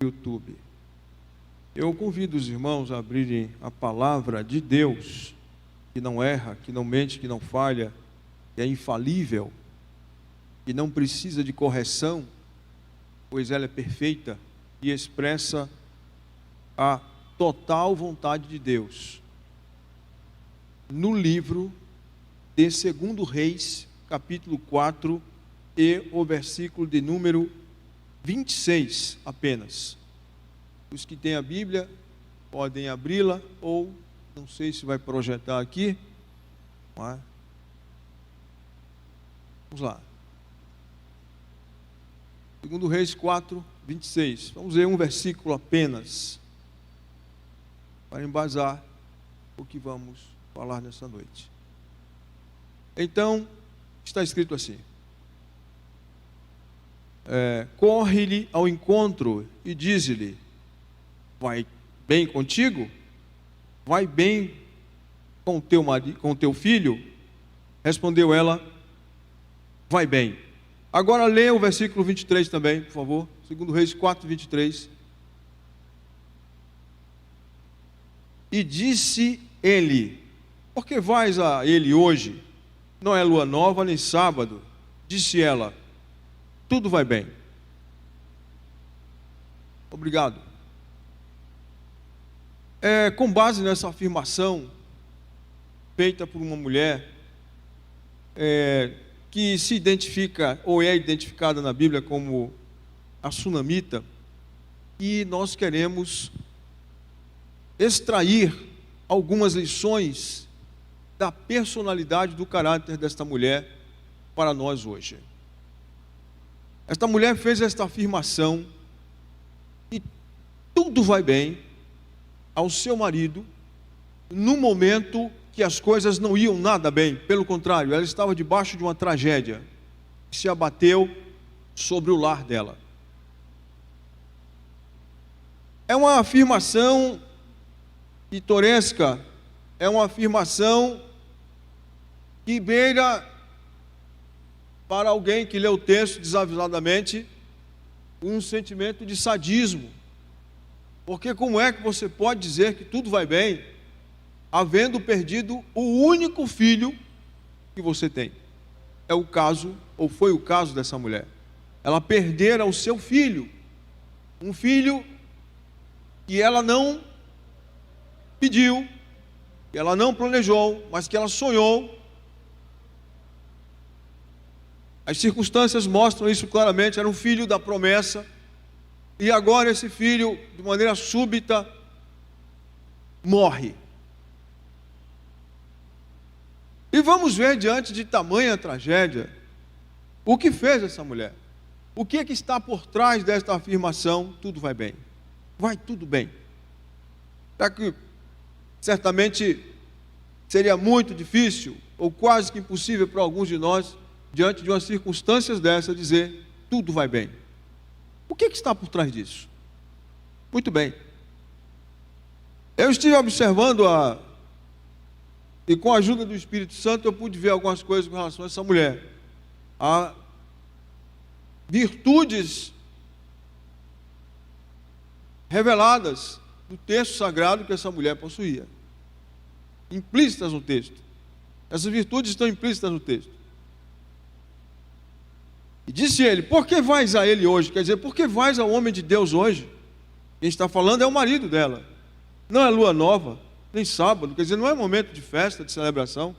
YouTube. Eu convido os irmãos a abrirem a palavra de Deus, que não erra, que não mente, que não falha, que é infalível, que não precisa de correção, pois ela é perfeita e expressa a total vontade de Deus. No livro de 2 Reis, capítulo 4, e o versículo de número 26 apenas. Os que têm a Bíblia podem abri-la, ou não sei se vai projetar aqui. Vamos lá. 2 Reis 4, 26. Vamos ler um versículo apenas, para embasar o que vamos falar nessa noite. Então, está escrito assim: corre-lhe ao encontro e diz-lhe: vai bem contigo? Vai bem com o teu filho? Respondeu ela: vai bem. Agora leia o versículo 23 também, por favor. 2 Reis 4, 23. E disse ele: por que vais a ele hoje? Não é lua nova nem sábado. Disse ela: tudo vai bem. Obrigado. Com base nessa afirmação feita por uma mulher que se identifica ou é identificada na Bíblia como a sunamita, e nós queremos extrair algumas lições da personalidade, do caráter desta mulher para nós hoje. Esta mulher fez esta afirmação e tudo vai bem ao seu marido no momento que as coisas não iam nada bem. Pelo contrário, ela estava debaixo de uma tragédia que se abateu sobre o lar dela. É uma afirmação pitoresca, é uma afirmação que beira, para alguém que lê o texto desavisadamente, um sentimento de sadismo. Porque como é que você pode dizer que tudo vai bem, havendo perdido o único filho que você tem? É o caso, ou foi o caso dessa mulher. Ela perdera o seu filho, um filho que ela não pediu, que ela não planejou, mas que ela sonhou. As circunstâncias mostram isso claramente. Era um filho da promessa, e agora esse filho, de maneira súbita, morre. E vamos ver, diante de tamanha tragédia, o que fez essa mulher. O que é que está por trás desta afirmação: tudo vai bem? Vai tudo bem. Já que certamente seria muito difícil, ou quase que impossível para alguns de nós, diante de umas circunstâncias dessas, dizer tudo vai bem. O que está por trás disso? Muito bem. Eu estive observando e com a ajuda do Espírito Santo eu pude ver algumas coisas com relação a essa mulher. Há virtudes reveladas no texto sagrado que essa mulher possuía, implícitas no texto. Essas virtudes estão implícitas no texto. E disse ele: por que vais a ele hoje? Quer dizer, por que vais ao homem de Deus hoje? Quem está falando é o marido dela. Não é lua nova, nem sábado, quer dizer, não é momento de festa, de celebração.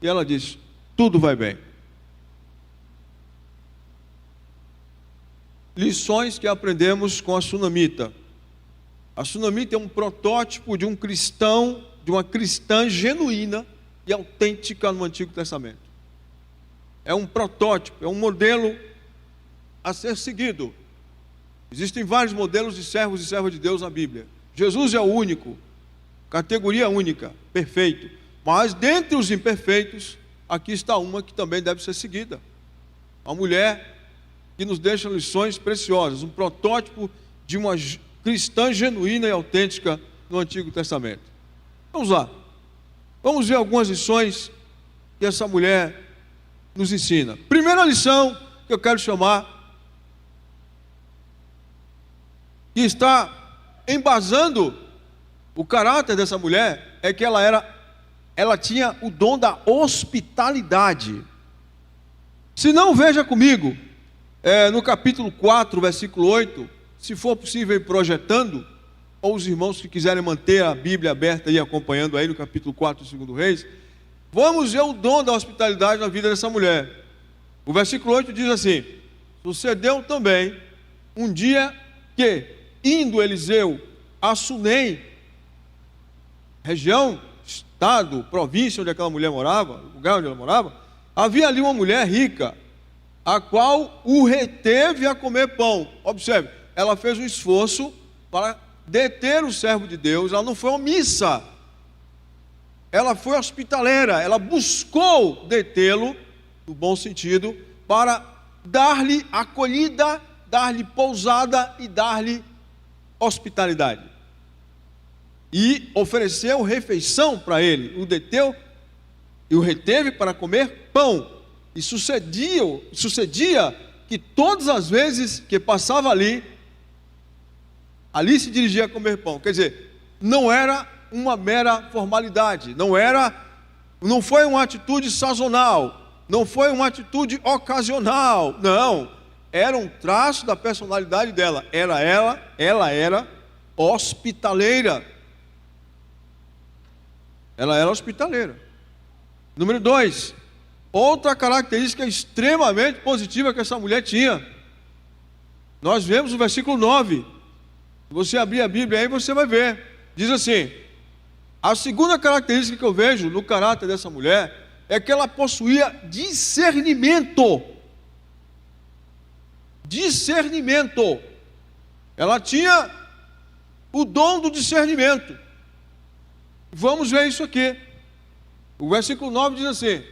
E ela diz: tudo vai bem. Lições que aprendemos com a sunamita. A sunamita é um protótipo de um cristão, de uma cristã genuína e autêntica no Antigo Testamento. É um protótipo, é um modelo a ser seguido. Existem vários modelos de servos e servas de Deus na Bíblia. Jesus é o único, categoria única, perfeito. Mas dentre os imperfeitos, aqui está uma que também deve ser seguida. Uma mulher que nos deixa lições preciosas, um protótipo de uma cristã genuína e autêntica no Antigo Testamento. Vamos lá. Vamos ver algumas lições que essa mulher nos ensina. Primeira lição que eu quero chamar que está embasando o caráter dessa mulher é que ela tinha o dom da hospitalidade. Se não, veja comigo, no capítulo 4, versículo 8, se for possível ir projetando, ou os irmãos que quiserem manter a Bíblia aberta e acompanhando aí no capítulo 4 do 2 Reis, vamos ver o dom da hospitalidade na vida dessa mulher. O versículo 8 diz assim: sucedeu também um dia que, indo Eliseu a Sunem, região, estado, província onde aquela mulher morava, lugar onde ela morava, havia ali uma mulher rica, a qual o reteve a comer pão. Observe, ela fez um esforço para deter o servo de Deus, ela não foi omissa, ela foi hospitaleira, ela buscou detê-lo, no bom sentido, para dar-lhe acolhida, dar-lhe pousada e dar-lhe hospitalidade. E ofereceu refeição para ele, o deteu e o reteve para comer pão. E sucedia que todas as vezes que passava ali se dirigia a comer pão. Quer dizer, não era uma mera formalidade, não foi uma atitude sazonal, não foi uma atitude ocasional, não, era um traço da personalidade dela. Ela era hospitaleira. Ela era hospitaleira. Número 2, outra característica extremamente positiva que essa mulher tinha, nós vemos no versículo 9, se você abrir a Bíblia aí você vai ver, diz assim: a segunda característica que eu vejo no caráter dessa mulher é que ela possuía discernimento. Ela tinha o dom do discernimento. Vamos ver isso aqui. O versículo 9 diz assim: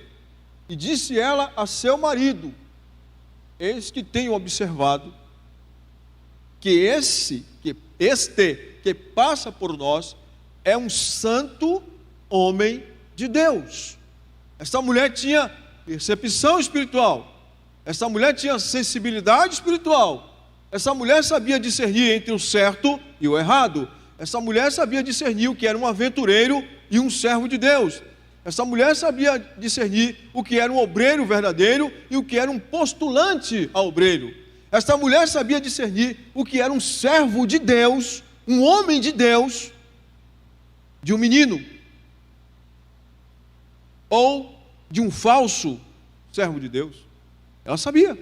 e disse ela a seu marido: eis que tenho observado que este que passa por nós é um santo homem de Deus. Essa mulher tinha percepção espiritual, essa mulher tinha sensibilidade espiritual, essa mulher sabia discernir entre o certo e o errado, essa mulher sabia discernir o que era um aventureiro e um servo de Deus, essa mulher sabia discernir o que era um obreiro verdadeiro e o que era um postulante a obreiro. Essa mulher sabia discernir o que era um servo de Deus, um homem de Deus, de um menino, ou de um falso servo de Deus. Ela sabia.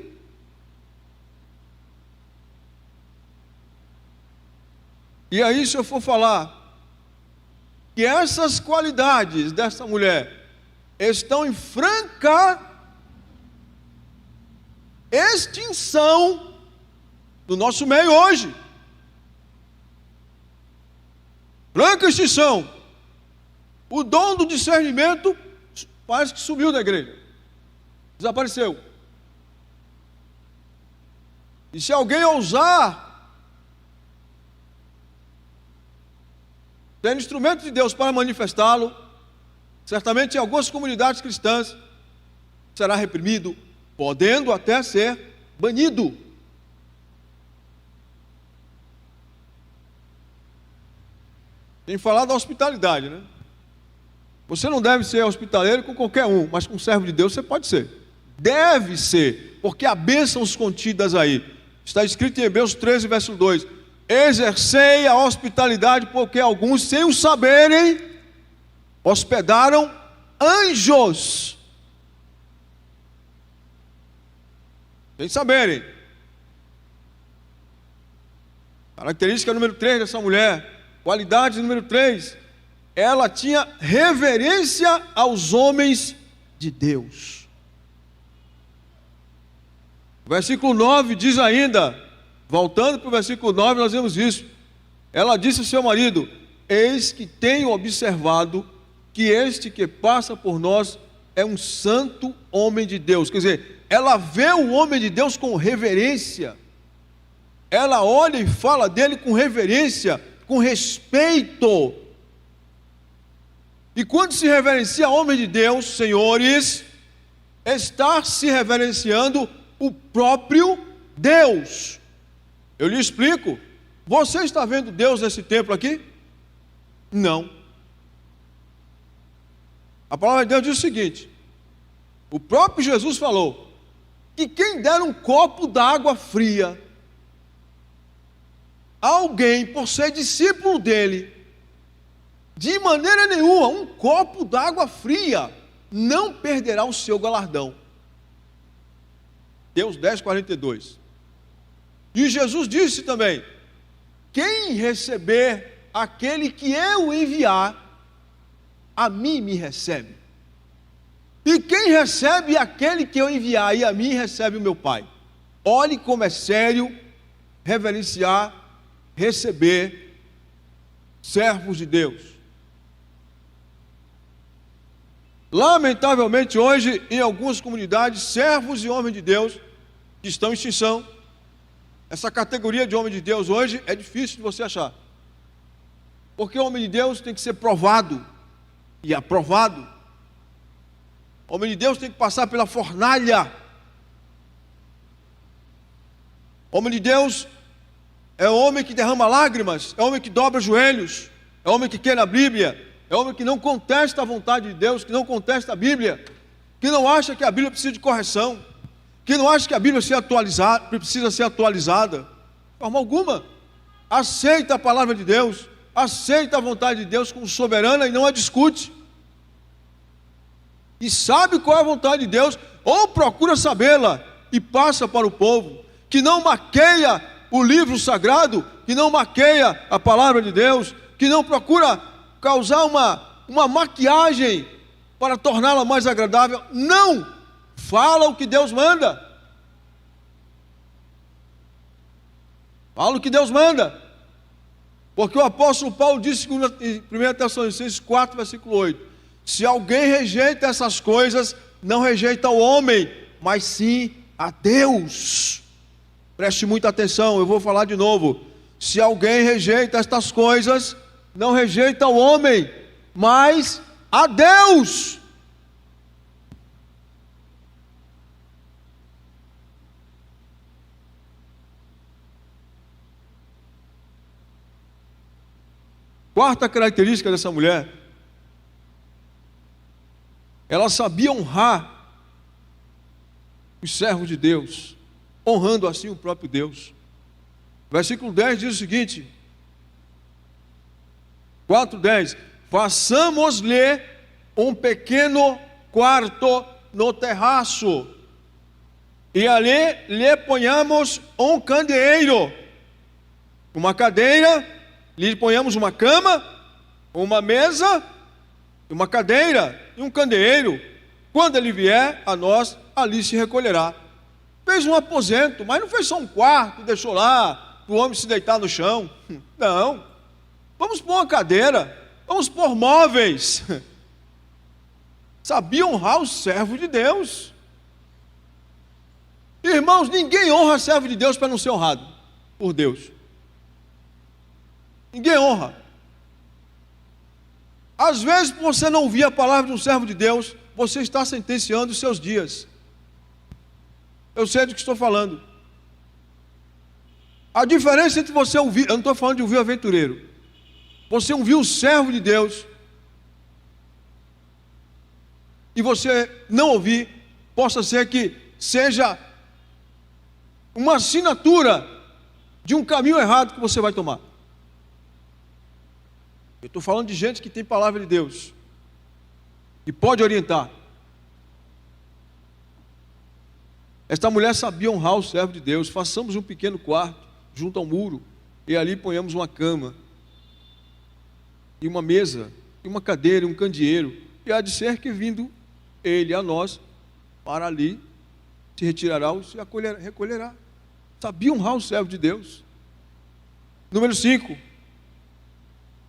E aí, se eu for falar que essas qualidades dessa mulher estão em franca extinção no nosso meio hoje, franca extinção, o dom do discernimento parece que sumiu da igreja, desapareceu. E se alguém ousar ter instrumento de Deus para manifestá-lo, certamente em algumas comunidades cristãs será reprimido, podendo até ser banido. Tem falado da hospitalidade, né? Você não deve ser hospitaleiro com qualquer um, mas com servo de Deus você pode ser. Deve ser, porque há bênçãos contidas aí. Está escrito em Hebreus 13, verso 2: exercei a hospitalidade, porque alguns, sem o saberem, hospedaram anjos. Sem saberem. Característica número 3 dessa mulher, qualidade número 3, ela tinha reverência aos homens de Deus. O versículo 9 diz ainda, voltando para o versículo 9, nós vemos isso. Ela disse ao seu marido: eis que tenho observado que este que passa por nós é um santo homem de Deus. Quer dizer, ela vê o homem de Deus com reverência, ela olha e fala dele com reverência, com respeito. E quando se reverencia homem de Deus, senhores, está se reverenciando o próprio Deus. Eu lhe explico. Você está vendo Deus nesse templo aqui? Não. A palavra de Deus diz o seguinte: o próprio Jesus falou que quem der um copo d'água fria a alguém por ser discípulo dele, de maneira nenhuma, um copo d'água fria não perderá o seu galardão. Mateus 10:42. E Jesus disse também: quem receber aquele que eu enviar, a mim me recebe. E quem recebe aquele que eu enviar, e a mim recebe o meu Pai. Olhe como é sério reverenciar, receber servos de Deus. Lamentavelmente hoje, em algumas comunidades, servos e homens de Deus que estão em extinção. Essa categoria de homem de Deus hoje é difícil de você achar. Porque o homem de Deus tem que ser provado e aprovado. O homem de Deus tem que passar pela fornalha. O homem de Deus é o homem que derrama lágrimas, é o homem que dobra joelhos, é o homem que quer na Bíblia, é o homem que não contesta a vontade de Deus, que não contesta a Bíblia, que não acha que a Bíblia precisa de correção, que não acha que a Bíblia precisa ser atualizada, de forma alguma. Aceita a palavra de Deus, aceita a vontade de Deus como soberana e não a discute. E sabe qual é a vontade de Deus, ou procura sabê-la e passa para o povo, que não maqueia o livro sagrado, que não maqueia a palavra de Deus, que não procura causar uma maquiagem para torná-la mais agradável. Não! Fala o que Deus manda. Fala o que Deus manda. Porque o apóstolo Paulo disse em 1 Tessalonicenses 4, versículo 8: se alguém rejeita essas coisas, não rejeita o homem, mas sim a Deus. Preste muita atenção, eu vou falar de novo. Se alguém rejeita estas coisas, não rejeita o homem, mas a Deus. Quarta característica dessa mulher: ela sabia honrar os servos de Deus, honrando assim o próprio Deus. Versículo 10 diz o seguinte: 4:10: façamos-lhe um pequeno quarto no terraço, e ali lhe ponhamos um candeeiro, uma cadeira, lhe ponhamos uma cama, uma mesa, uma cadeira e um candeeiro. Quando ele vier a nós, ali se recolherá. Fez um aposento, mas não fez só um quarto, deixou lá para o homem se deitar no chão. Não. Vamos pôr uma cadeira, vamos pôr móveis. Sabia honrar o servo de Deus. Irmãos, ninguém honra servo de Deus para não ser honrado por Deus. Ninguém honra. Às vezes, por você não ouvir a palavra de um servo de Deus, você está sentenciando os seus dias. Eu sei do que estou falando. A diferença entre você ouvir, eu não estou falando de ouvir o aventureiro, você ouvir o servo de Deus e você não ouvir, possa ser que seja uma assinatura de um caminho errado que você vai tomar. Eu estou falando de gente que tem palavra de Deus e pode orientar. Esta mulher sabia honrar o servo de Deus. Façamos um pequeno quarto junto ao muro e ali ponhamos uma cama e uma mesa e uma cadeira e um candeeiro, e há de ser que vindo ele a nós, para ali se retirará ou se recolherá. Sabia honrar o servo de Deus. Número 5: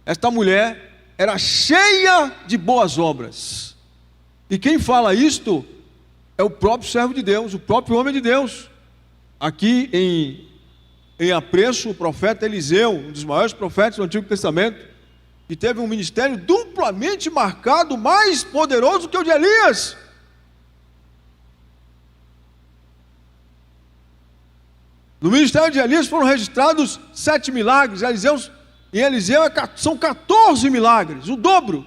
esta mulher era cheia de boas obras. E quem fala isto é o próprio servo de Deus, o próprio homem de Deus. Aqui em apreço, o profeta Eliseu, um dos maiores profetas do Antigo Testamento, que teve um ministério duplamente marcado, mais poderoso que o de Elias. No ministério de Elias foram registrados 7 milagres. Em Eliseu são 14 milagres, o dobro.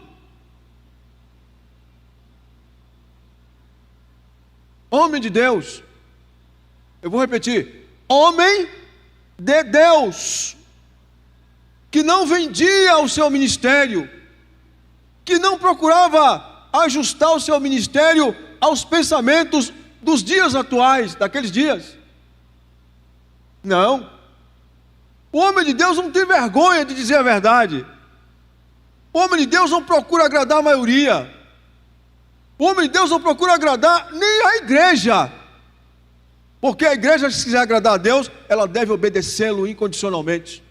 Homem de Deus. Eu vou repetir. Homem de Deus. Que não vendia o seu ministério. Que não procurava ajustar o seu ministério aos pensamentos dos dias atuais, daqueles dias. Não. O homem de Deus não tem vergonha de dizer a verdade. O homem de Deus não procura agradar a maioria. O homem de Deus não procura agradar nem a igreja. Porque a igreja, se quiser agradar a Deus, ela deve obedecê-lo incondicionalmente.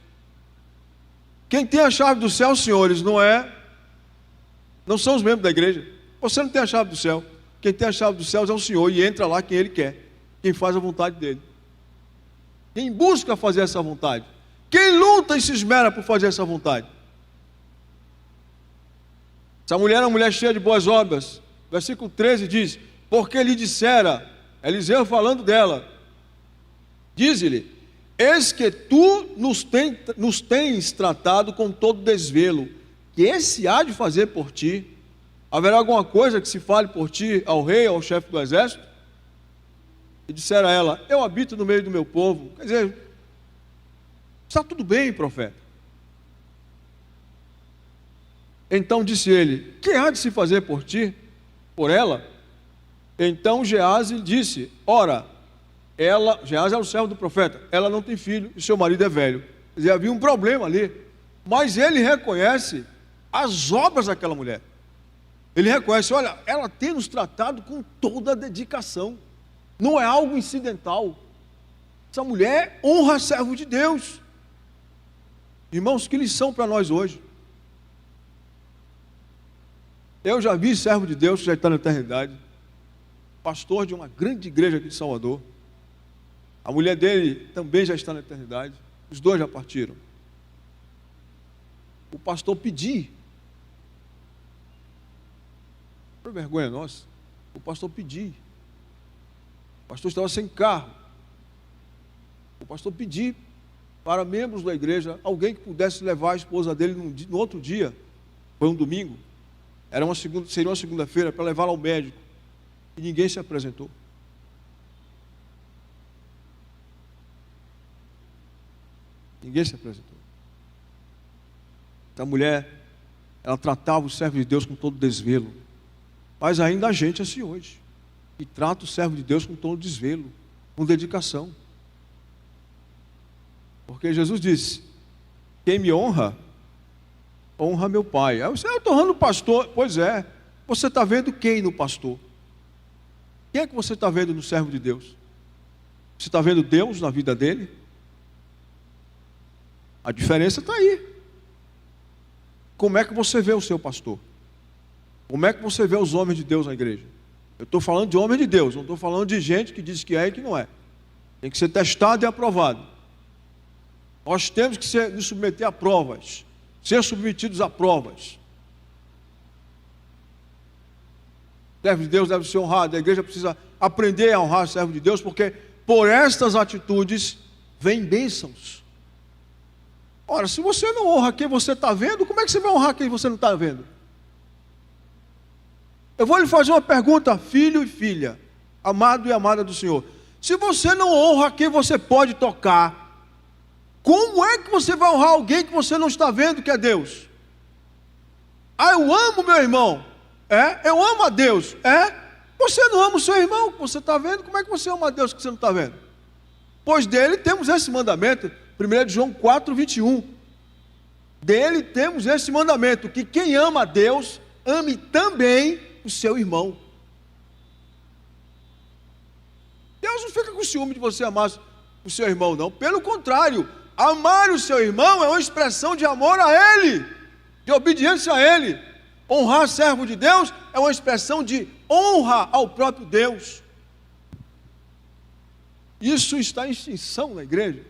Quem tem a chave do céu, senhores, não são os membros da igreja. Você não tem a chave do céu. Quem tem a chave dos céus é o Senhor, e entra lá quem Ele quer, quem faz a vontade dEle, quem busca fazer essa vontade, quem luta e se esmera por fazer essa vontade. Essa mulher é uma mulher cheia de boas obras. Versículo 13 diz: porque lhe dissera, Eliseu falando dela, diz-lhe: eis que tu nos tens tratado com todo desvelo, que esse há de fazer por ti. Haverá alguma coisa que se fale por ti ao rei, ao chefe do exército? E disseram a ela: eu habito no meio do meu povo. Quer dizer, está tudo bem, profeta. Então disse ele: que há de se fazer por ti, por ela? Então Geazi disse: ora, Geazi era o servo do profeta, ela não tem filho e seu marido é velho. Quer dizer, havia um problema ali. Mas ele reconhece as obras daquela mulher. Ele reconhece: olha, ela tem nos tratado com toda a dedicação. Não é algo incidental. Essa mulher honra servo de Deus. Irmãos, que lição para nós hoje. Eu já vi servo de Deus que já está na eternidade, pastor de uma grande igreja aqui de Salvador. A mulher dele também já está na eternidade. Os dois já partiram. O pastor pedir, por vergonha nossa, o pastor pedir. O pastor estava sem carro. O pastor pedir para membros da igreja, alguém que pudesse levar a esposa dele no outro dia, foi um domingo, seria uma segunda-feira, para levá-la ao médico. E ninguém se apresentou. Ninguém se apresentou. Essa mulher, ela tratava o servo de Deus com todo desvelo. Mas ainda a gente assim hoje, que trata o servo de Deus com todo desvelo, com dedicação. Porque Jesus disse: quem me honra, honra meu Pai. Aí você: eu estou honrando o pastor. Pois é, você está vendo quem no pastor? Quem é que você está vendo no servo de Deus? Você está vendo Deus na vida dele? A diferença está aí. Como é que você vê o seu pastor? Como é que você vê os homens de Deus na igreja? Eu estou falando de homem de Deus, não estou falando de gente que diz que é e que não é. Tem que ser testado e aprovado. Nós temos que nos submeter a provas, ser submetidos a provas. O servo de Deus deve ser honrado. A igreja precisa aprender a honrar o servo de Deus, porque por estas atitudes vem bênçãos. Ora, se você não honra quem você está vendo, como é que você vai honrar quem você não está vendo? Eu vou lhe fazer uma pergunta, filho e filha, amado e amada do Senhor. Se você não honra quem você pode tocar, como é que você vai honrar alguém que você não está vendo, que é Deus? Ah, eu amo meu irmão. Eu amo a Deus. Você não ama o seu irmão que você está vendo? Como é que você ama a Deus que você não está vendo? Pois dele temos esse mandamento, 1 João 4, 21. Dele temos esse mandamento, que quem ama a Deus, ame também o seu irmão. Deus não fica com ciúme de você amar o seu irmão, não. Pelo contrário, amar o seu irmão é uma expressão de amor a Ele, de obediência a Ele. Honrar servo de Deus é uma expressão de honra ao próprio Deus. Isso está em extinção na igreja.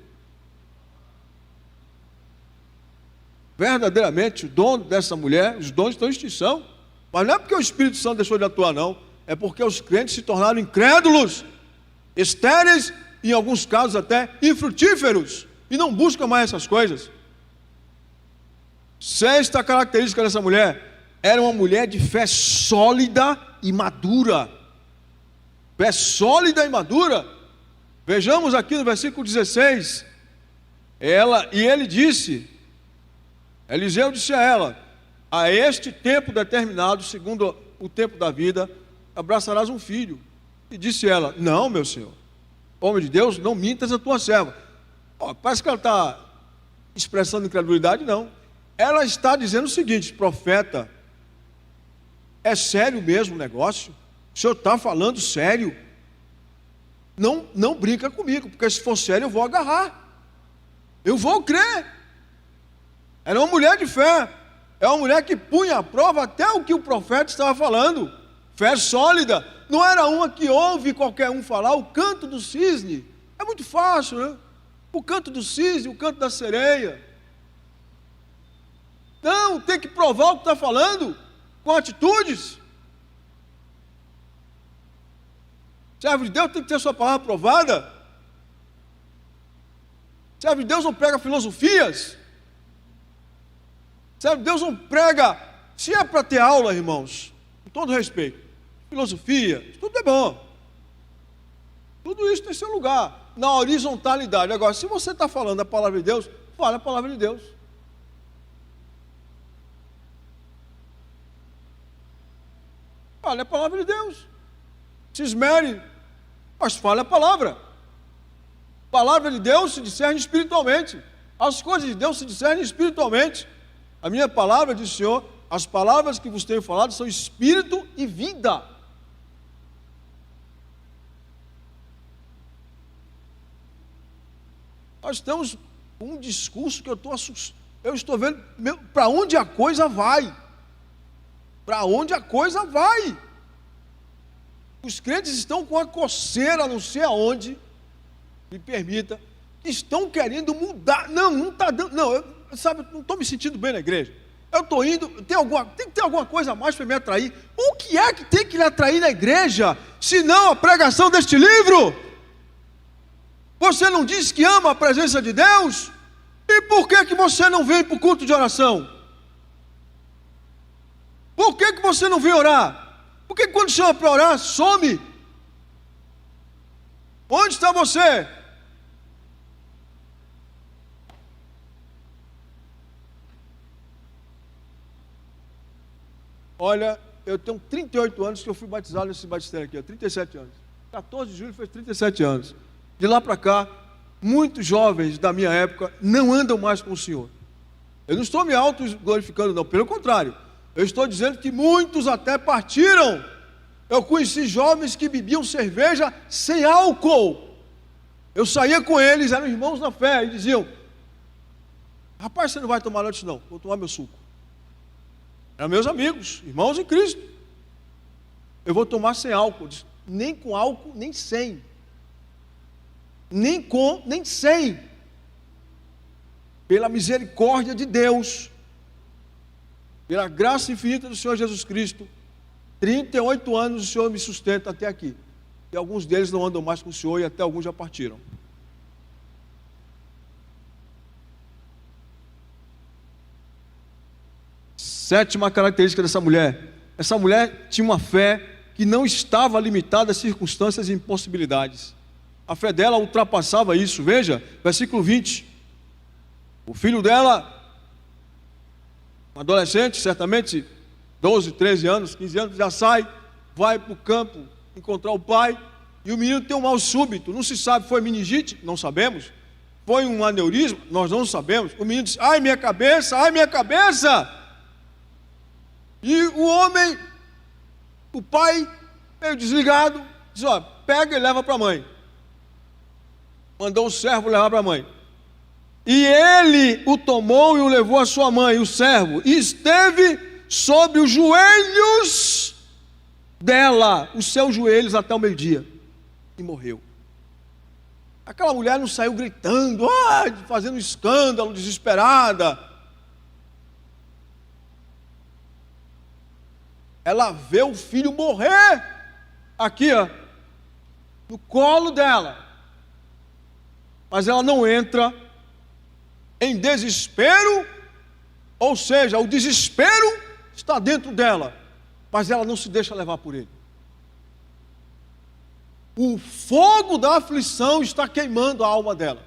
Verdadeiramente, o dom dessa mulher, os dons estão em extinção. Mas não é porque o Espírito Santo deixou de atuar, não. É porque os crentes se tornaram incrédulos, estéreis em alguns casos até infrutíferos, e não buscam mais essas coisas. Sexta característica dessa mulher: era uma mulher de fé sólida e madura. Fé sólida e madura. Vejamos aqui no versículo 16. Ele disse, Eliseu disse a ela: a este tempo determinado, segundo o tempo da vida, abraçarás um filho. E disse ela: não, meu senhor, homem de Deus, não mintas a tua serva. Parece que ela está expressando incredulidade. Não, ela está dizendo o seguinte: profeta, é sério mesmo o negócio? O senhor está falando sério? Não brinca comigo, porque se for sério eu vou agarrar, eu vou crer. Era uma mulher de fé, é uma mulher que punha à prova até o que o profeta estava falando. Fé sólida, não era uma que ouve qualquer um falar. O canto do cisne, é muito fácil, né? O canto do cisne, o canto da sereia. Não, tem que provar o que está falando, com atitudes. Servo de Deus tem que ter sua palavra provada. Servo de Deus não prega filosofias. Servo de Deus não prega, se é para ter aula, irmãos, com todo respeito, filosofia, tudo é bom. Tudo isso tem seu lugar, na horizontalidade. Agora, se você está falando a palavra de Deus, fale a palavra de Deus. Fale a palavra de Deus. Se esmere, mas fale a palavra. A palavra de Deus se discerne espiritualmente. As coisas de Deus se discernem espiritualmente. A minha palavra, diz o Senhor, as palavras que vos tenho falado são espírito e vida. Nós temos um discurso que eu estou vendo para onde a coisa vai. Para onde a coisa vai. Os crentes estão com a coceira, não sei aonde, me permita, estão querendo mudar. Não está dando, não estou me sentindo bem na igreja. Eu estou indo, tem que ter alguma coisa a mais para me atrair. O que é que tem que lhe atrair na igreja, se não a pregação deste livro? Você não diz que ama a presença de Deus? E por que você não vem para o culto de oração? Por que você não vem orar? Porque quando chama para orar, some. Onde está você? Olha, eu tenho 38 anos que eu fui batizado nesse batistério aqui, 37 anos. 14 de julho fez 37 anos. De lá para cá, muitos jovens da minha época não andam mais com o Senhor. Eu não estou me auto-glorificando, não, pelo contrário. Eu estou dizendo que muitos até partiram. Eu conheci jovens que bebiam cerveja sem álcool. Eu saía com eles, eram irmãos na fé, e diziam: rapaz, você não vai tomar antes? Não, vou tomar meu suco. Eram meus amigos, irmãos em Cristo. Eu vou tomar sem álcool. Nem com álcool, nem sem. Nem com, nem sem. Pela misericórdia de Deus, pela graça infinita do Senhor Jesus Cristo, 38 anos o Senhor me sustenta até aqui. E alguns deles não andam mais com o Senhor, e até alguns já partiram. Sétima característica dessa mulher: essa mulher tinha uma fé que não estava limitada a circunstâncias e impossibilidades. A fé dela ultrapassava isso. Veja, versículo 20. O filho dela, um adolescente, certamente 12, 13 anos, 15 anos, já sai, vai para o campo encontrar o pai, e o menino tem um mal súbito, não se sabe, foi meningite? Não sabemos. Foi um aneurisma? Nós não sabemos. O menino diz: ai minha cabeça, ai minha cabeça. E o homem, o pai, meio desligado, diz: ó, pega e leva para a mãe. Mandou o servo levar para a mãe. E ele o tomou e o levou à sua mãe, o servo, e esteve sobre os joelhos dela, os seus joelhos até o meio-dia, e morreu. Aquela mulher não saiu gritando, fazendo escândalo, desesperada. Ela vê o filho morrer, aqui, no colo dela. mas ela não entra em desespero, ou seja, o desespero está dentro dela, mas ela não se deixa levar por ele. O fogo da aflição está queimando a alma dela.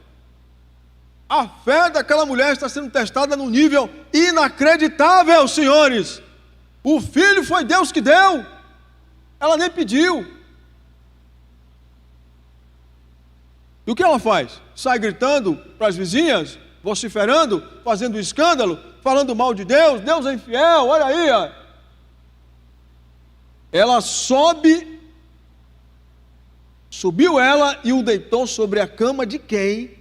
A fé daquela mulher está sendo testada num nível inacreditável, senhores. O filho foi Deus que deu, ela nem pediu. E o que ela faz? Sai gritando para as vizinhas, vociferando, fazendo escândalo, falando mal de Deus, Deus é infiel, olha aí. Ó. Ela subiu ela e o deitou sobre a cama de quem?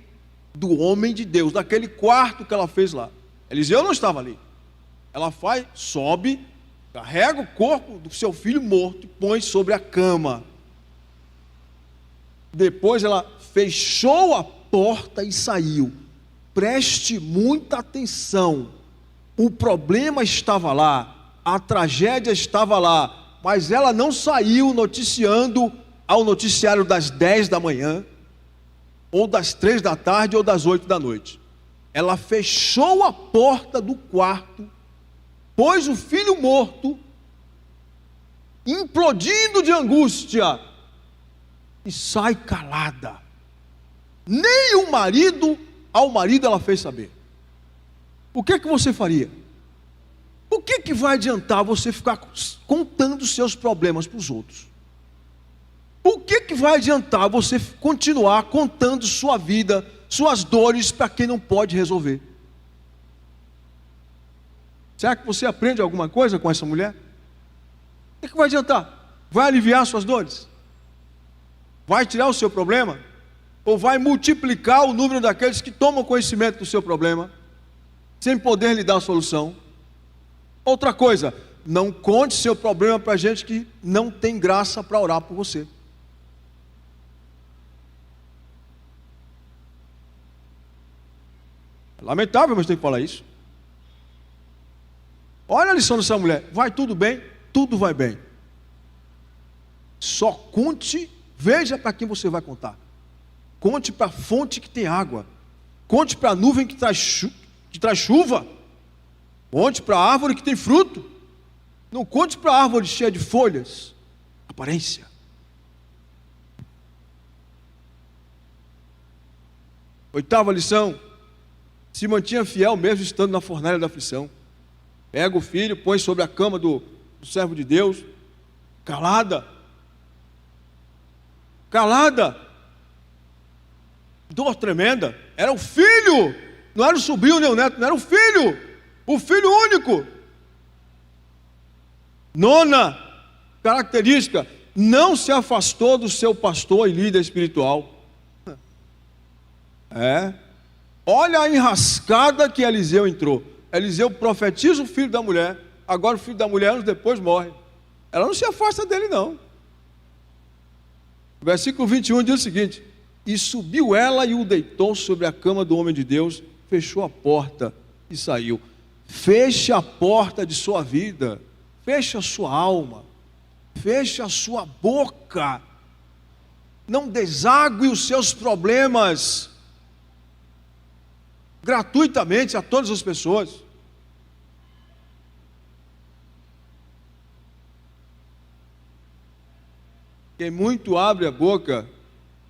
Do homem de Deus, daquele quarto que ela fez lá. Eliseu não estava ali. Ela sobe, carrega o corpo do seu filho morto e põe sobre a cama. Depois ela fechou a porta e saiu. Preste muita atenção. O problema estava lá, a tragédia estava lá, mas ela não saiu noticiando ao noticiário das 10 da manhã, ou das 3 da tarde, ou das 8 da noite. Ela fechou a porta do quarto, pôs o filho morto, implodindo de angústia, e sai calada. Nem ao marido ela fez saber. O que você faria? O que vai adiantar você ficar contando seus problemas para os outros? O que vai adiantar você continuar contando sua vida, suas dores para quem não pode resolver? Será que você aprende alguma coisa com essa mulher? O que vai adiantar? Vai aliviar suas dores? Vai tirar o seu problema? Ou vai multiplicar o número daqueles que tomam conhecimento do seu problema, sem poder lhe dar a solução? Outra coisa, não conte seu problema para gente que não tem graça para orar por você. Lamentável, mas tem que falar isso. Olha a lição dessa mulher. Vai tudo bem? Tudo vai bem. Só conte, veja para quem você vai contar. Conte para a fonte que tem água. Conte para a nuvem que traz chuva. Conte para a árvore que tem fruto. Não conte para a árvore cheia de folhas. Aparência. Oitava lição. Se mantinha fiel mesmo estando na fornalha da aflição. Pega o filho, põe sobre a cama do servo de Deus, calada. Dor tremenda. Era o filho, não era o sobrinho nem o neto, não era o filho único. Nona característica, não se afastou do seu pastor e líder espiritual. Olha a enrascada que Eliseu entrou. Eliseu profetiza o filho da mulher, agora o filho da mulher anos depois morre. Ela não se afasta dele não. O versículo 21 diz o seguinte: e subiu ela e o deitou sobre a cama do homem de Deus, fechou a porta e saiu. Feche a porta de sua vida, feche a sua alma, feche a sua boca, não desague os seus problemas gratuitamente a todas as pessoas. Quem muito abre a boca,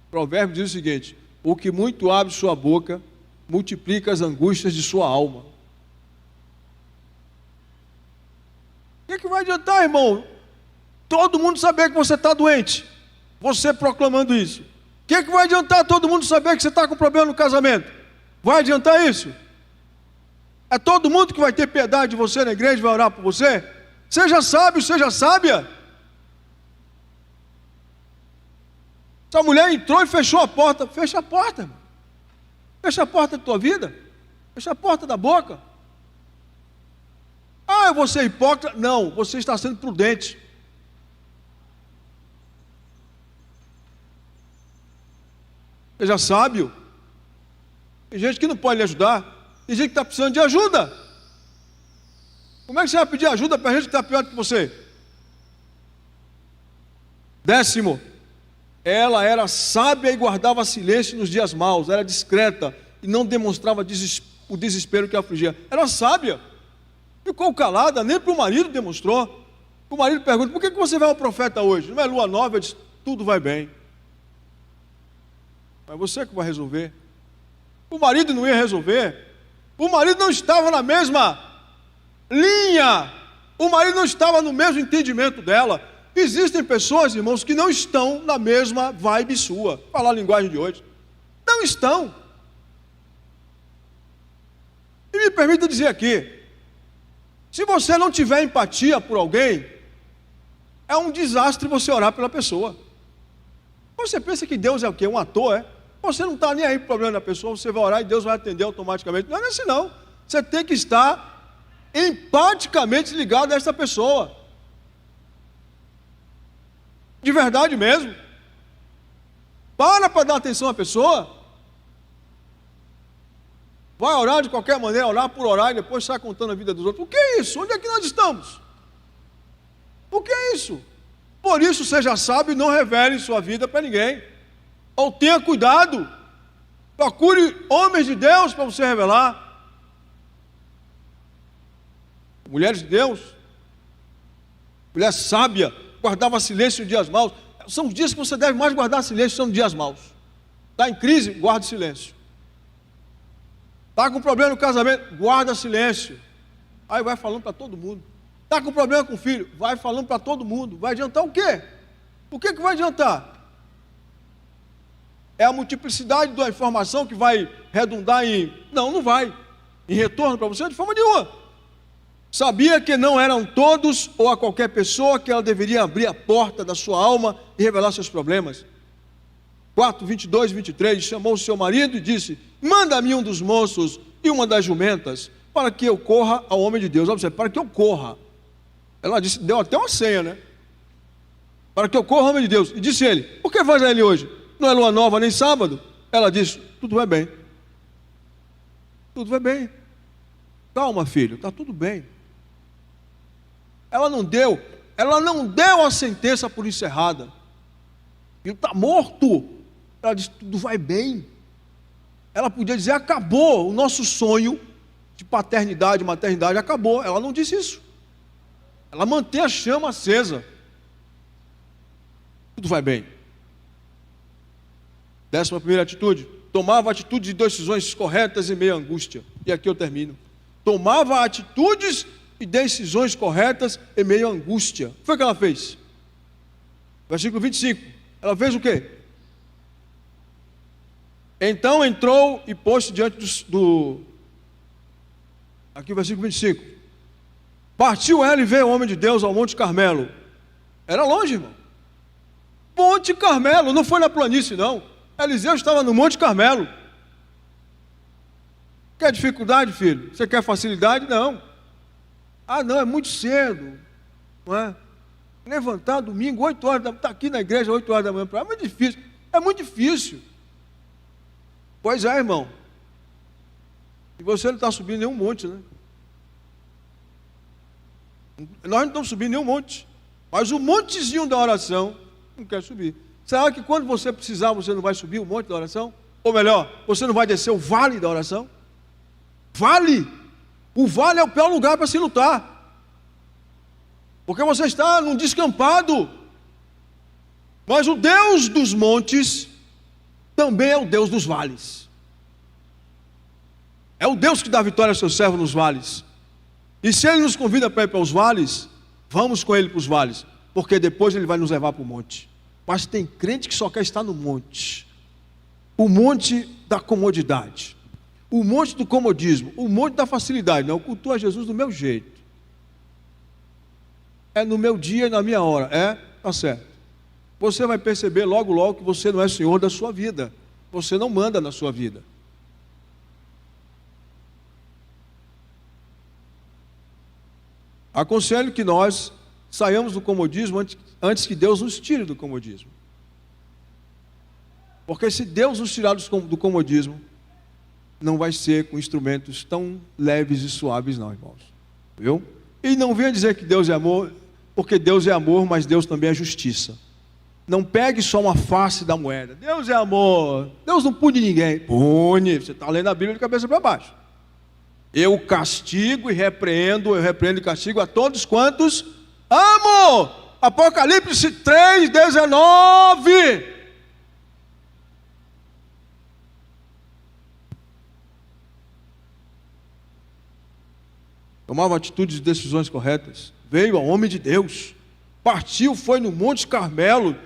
o provérbio diz o seguinte: o que muito abre sua boca, multiplica as angústias de sua alma. O que vai adiantar, irmão? Todo mundo saber que você está doente, você proclamando isso. O que vai adiantar todo mundo saber que você está com problema no casamento? Vai adiantar isso? É todo mundo que vai ter piedade de você na igreja e vai orar por você? Seja sábio, seja sábia. Essa mulher entrou e fechou a porta. Fecha a porta, irmão. Fecha a porta da tua vida. Fecha a porta da boca. Eu vou ser hipócrita. Não, você está sendo prudente. Seja sábio. Tem gente que não pode lhe ajudar. Tem gente que está precisando de ajuda. Como é que você vai pedir ajuda para gente que está pior do que você? 10º, Ela era sábia e guardava silêncio nos dias maus, era discreta e não demonstrava o desespero que a afligia. Era sábia, ficou calada, nem para o marido demonstrou. O marido pergunta: por que você vai ao profeta hoje? Não é lua nova? Eu disse: tudo vai bem. Mas você que vai resolver. O marido não ia resolver. O marido não estava na mesma linha. O marido não estava no mesmo entendimento dela. Existem pessoas, irmãos, que não estão na mesma vibe sua. Falar a linguagem de hoje. Não estão. E me permita dizer aqui, se você não tiver empatia por alguém, é um desastre você orar pela pessoa. Você pensa que Deus é o quê? Um ator, é? Você não está nem aí para o problema da pessoa, você vai orar e Deus vai atender automaticamente. Não é assim não. Você tem que estar empaticamente ligado a essa pessoa. De verdade mesmo. Para dar atenção à pessoa. Vai orar de qualquer maneira, orar por orar e depois sai contando a vida dos outros. O que é isso? Onde é que nós estamos? O que é isso? Por isso, seja sábio e não revele sua vida para ninguém. Ou tenha cuidado. Procure homens de Deus para você revelar. Mulheres de Deus. Mulher sábia. Guardava silêncio em dias maus. São os dias que você deve mais guardar silêncio, são dias maus. Está em crise? Guarde silêncio. Está com problema no casamento? Guarda silêncio. Aí vai falando para todo mundo. Está com problema com o filho? Vai falando para todo mundo. Vai adiantar o quê? O que vai adiantar? É a multiplicidade da informação que vai redundar em... Não vai. Em retorno para você de forma nenhuma. Sabia que não eram todos ou a qualquer pessoa que ela deveria abrir a porta da sua alma e revelar seus problemas. 4, 22 e 23, chamou o seu marido e disse: manda-me um dos moços e uma das jumentas, para que eu corra ao homem de Deus. Observe, para que eu corra. Ela disse, deu até uma senha, né? Para que eu corra ao homem de Deus. E disse ele: por que faz ele hoje? Não é lua nova nem sábado? Ela disse: tudo vai bem. Tudo vai bem. Calma, filho, está tudo bem. Ela não deu a sentença por encerrada. Ele está morto. Ela disse: tudo vai bem. Ela podia dizer: acabou o nosso sonho de paternidade, maternidade, acabou. Ela não disse isso. Ela mantém a chama acesa. Tudo vai bem. 11ª atitude: tomava atitudes e decisões corretas em meio à angústia. E aqui eu termino. Tomava atitudes e decisões corretas em meio à angústia. O que foi que ela fez? Versículo 25. Ela fez o quê? Então entrou e pôs-se diante aqui o versículo 25. Partiu ela e veio o homem de Deus ao Monte Carmelo. Era longe, irmão. Monte Carmelo, não foi na planície não. Eliseu estava no Monte Carmelo. Quer dificuldade, filho? Você quer facilidade? Não. Ah, não, é muito cedo. Não é? Levantar domingo, 8 horas, está aqui na igreja 8 horas da manhã. É muito difícil. É muito difícil. Pois é, irmão. E você não está subindo nenhum monte, né? Nós não estamos subindo nenhum monte. Mas o montezinho da oração não quer subir. Será que quando você precisar, você não vai subir o monte da oração? Ou melhor, você não vai descer o vale da oração? Vale! O vale é o pior lugar para se lutar. Porque você está num descampado. Mas o Deus dos montes também é o Deus dos vales. É o Deus que dá vitória ao seu servo nos vales. E se Ele nos convida para ir para os vales, vamos com Ele para os vales. Porque depois Ele vai nos levar para o monte. Mas tem crente que só quer estar no monte. O monte da comodidade. O monte do comodismo. O monte da facilidade. Não, eu cultuo a Jesus do meu jeito. É no meu dia e na minha hora. É? Tá certo. Você vai perceber logo, logo que você não é senhor da sua vida. Você não manda na sua vida. Aconselho que nós saiamos do comodismo antes que Deus nos tire do comodismo. Porque se Deus nos tirar do comodismo, não vai ser com instrumentos tão leves e suaves não, irmãos. Viu? E não venha dizer que Deus é amor, porque Deus é amor, mas Deus também é justiça. Não pegue só uma face da moeda. Deus é amor. Deus não pune ninguém. Pune. Você está lendo a Bíblia de cabeça para baixo. Eu castigo e repreendo, e castigo a todos quantos amo. Apocalipse 3:19. Tomava atitudes e decisões corretas. Veio ao homem de Deus. Partiu, foi no Monte Carmelo,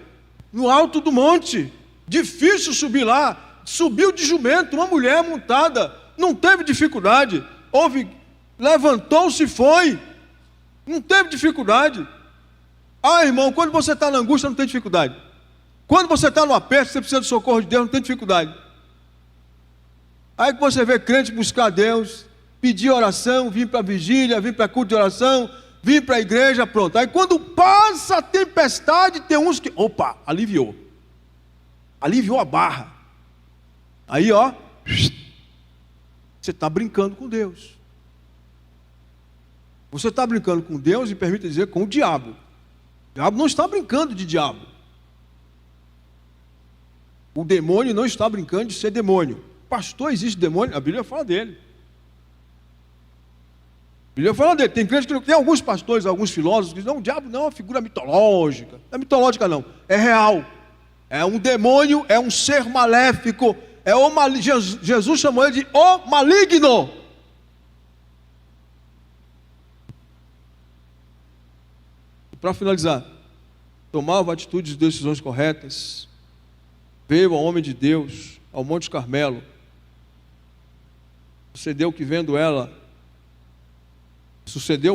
no alto do monte. Difícil subir lá. Subiu de jumento, uma mulher montada. Não teve dificuldade. Levantou-se e foi. Não teve dificuldade. Ah, irmão, quando você está na angústia, não tem dificuldade. Quando você está no aperto, você precisa do socorro de Deus, não tem dificuldade. Aí que você vê crente buscar Deus, pedir oração, vir para a vigília, vir para culto de oração, vir para a igreja, pronto. Aí quando passa a tempestade, tem uns que, opa, aliviou a barra. Aí ó, você está brincando com Deus. Você está brincando com Deus e, permita dizer, com o diabo. O diabo não está brincando de diabo. O demônio não está brincando de ser demônio. Pastor, existe demônio? A Bíblia fala dele. A Bíblia fala dele. Tem crentes que tem alguns pastores, alguns filósofos que dizem, não, o diabo não é uma figura mitológica. Não é mitológica não, é real. É um demônio, é um ser maléfico. Jesus chamou ele de o maligno. Para finalizar, tomava atitudes e decisões corretas. Veio ao homem de Deus, ao Monte Carmelo. Sucedeu,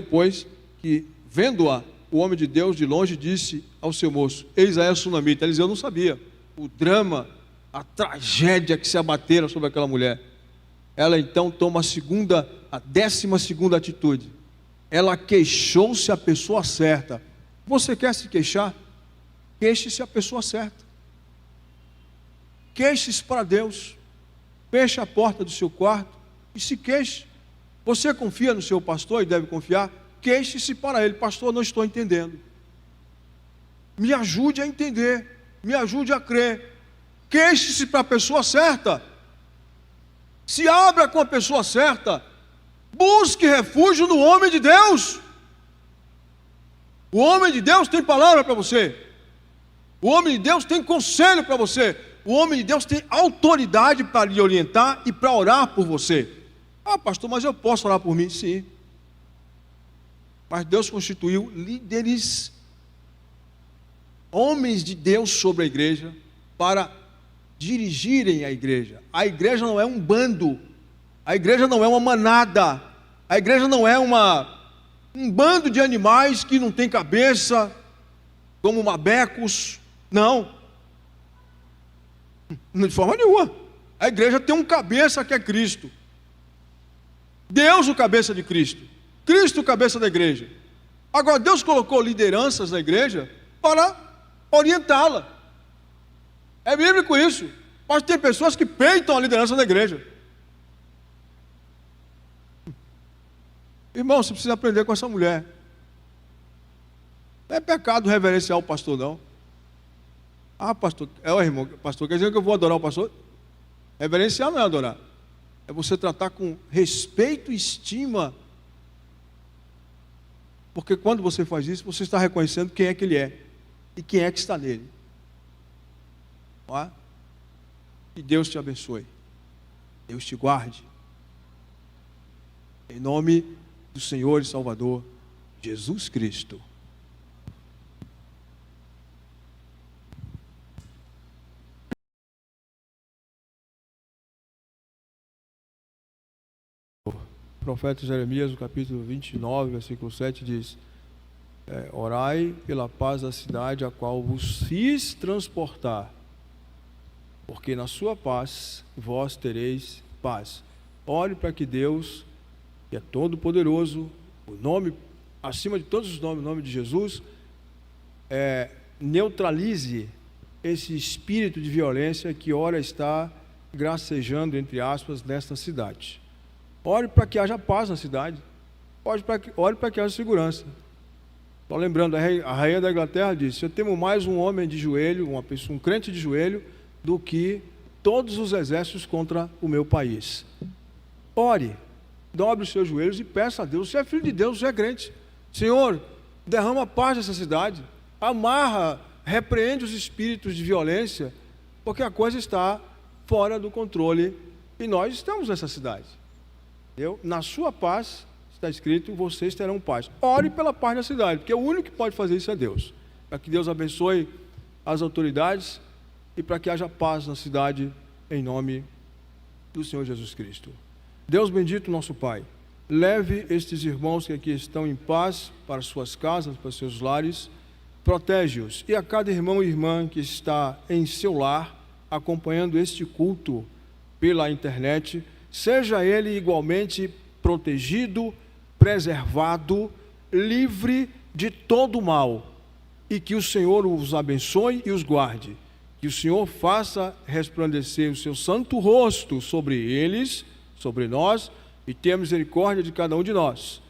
pois, que vendo-a, o homem de Deus de longe disse ao seu moço, eis aí a sunamita. Eliseu não sabia o drama, a tragédia que se abatera sobre aquela mulher. Ela então toma a 12ª atitude. Ela queixou-se a pessoa certa. Você quer se queixar? Queixe-se a pessoa certa. Queixe-se para Deus. Feche a porta do seu quarto e se queixe. Você confia no seu pastor e deve confiar? Queixe-se para ele. Pastor, não estou entendendo. Me ajude a entender. Me ajude a crer. Queixe-se para a pessoa certa. Se abra com a pessoa certa. Busque refúgio no homem de Deus. O homem de Deus tem palavra para você. O homem de Deus tem conselho para você. O homem de Deus tem autoridade para lhe orientar e para orar por você. Ah, pastor, mas eu posso orar por mim? Sim. Mas Deus constituiu líderes, homens de Deus sobre a igreja, para dirigirem a igreja. A igreja não é um bando. A igreja não é uma manada. A igreja não é um bando de animais que não tem cabeça, como mabecos. Não. De forma nenhuma. A igreja tem um cabeça que é Cristo. Deus o cabeça de Cristo. Cristo o cabeça da igreja. Agora Deus colocou lideranças na igreja para orientá-la. É bíblico isso. Mas tem pessoas que peitam a liderança da igreja. Irmão, você precisa aprender com essa mulher. Não é pecado reverenciar o pastor, não. Ah, pastor, irmão, pastor, quer dizer que eu vou adorar o pastor? Reverenciar não é adorar. É você tratar com respeito e estima. Porque quando você faz isso, você está reconhecendo quem é que ele é. E quem é que está nele. Não é? Que Deus te abençoe. Deus te guarde. Em nome do Senhor e Salvador, Jesus Cristo. O profeta Jeremias, no capítulo 29, versículo 7, diz: orai pela paz da cidade a qual vos fiz transportar, porque na sua paz vós tereis paz. Ore para que Deus, que é todo poderoso, o nome, acima de todos os nomes, o nome de Jesus, neutralize esse espírito de violência que ora está gracejando, entre aspas, nesta cidade. Ore para que haja paz na cidade. Ore para que haja segurança. Só lembrando, a rainha da Inglaterra disse: eu temo mais um homem de joelho, um crente de joelho, do que todos os exércitos contra o meu país. Ore, dobre os seus joelhos e peça a Deus. Você é filho de Deus, você é crente. Senhor, derrama paz nessa cidade, amarra, repreende os espíritos de violência, porque a coisa está fora do controle e nós estamos nessa cidade. Na sua paz, está escrito, vocês terão paz. Ore pela paz da cidade, porque o único que pode fazer isso é Deus. Para que Deus abençoe as autoridades e para que haja paz na cidade, em nome do Senhor Jesus Cristo. Deus bendito, nosso Pai, leve estes irmãos que aqui estão em paz para suas casas, para seus lares, protege-os. E a cada irmão e irmã que está em seu lar, acompanhando este culto pela internet, seja ele igualmente protegido, preservado, livre de todo mal, e que o Senhor os abençoe e os guarde, que o Senhor faça resplandecer o seu santo rosto sobre eles, sobre nós, e tenha misericórdia de cada um de nós.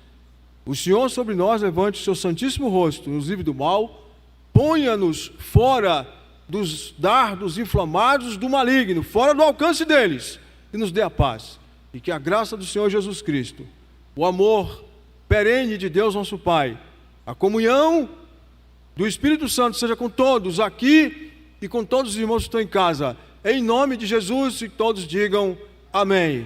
O Senhor sobre nós levante o seu santíssimo rosto, nos livre do mal, ponha-nos fora dos dardos inflamados do maligno, fora do alcance deles, e nos dê a paz. E que a graça do Senhor Jesus Cristo, o amor perene de Deus nosso Pai, a comunhão do Espírito Santo seja com todos aqui e com todos os irmãos que estão em casa. Em nome de Jesus, e todos digam amém.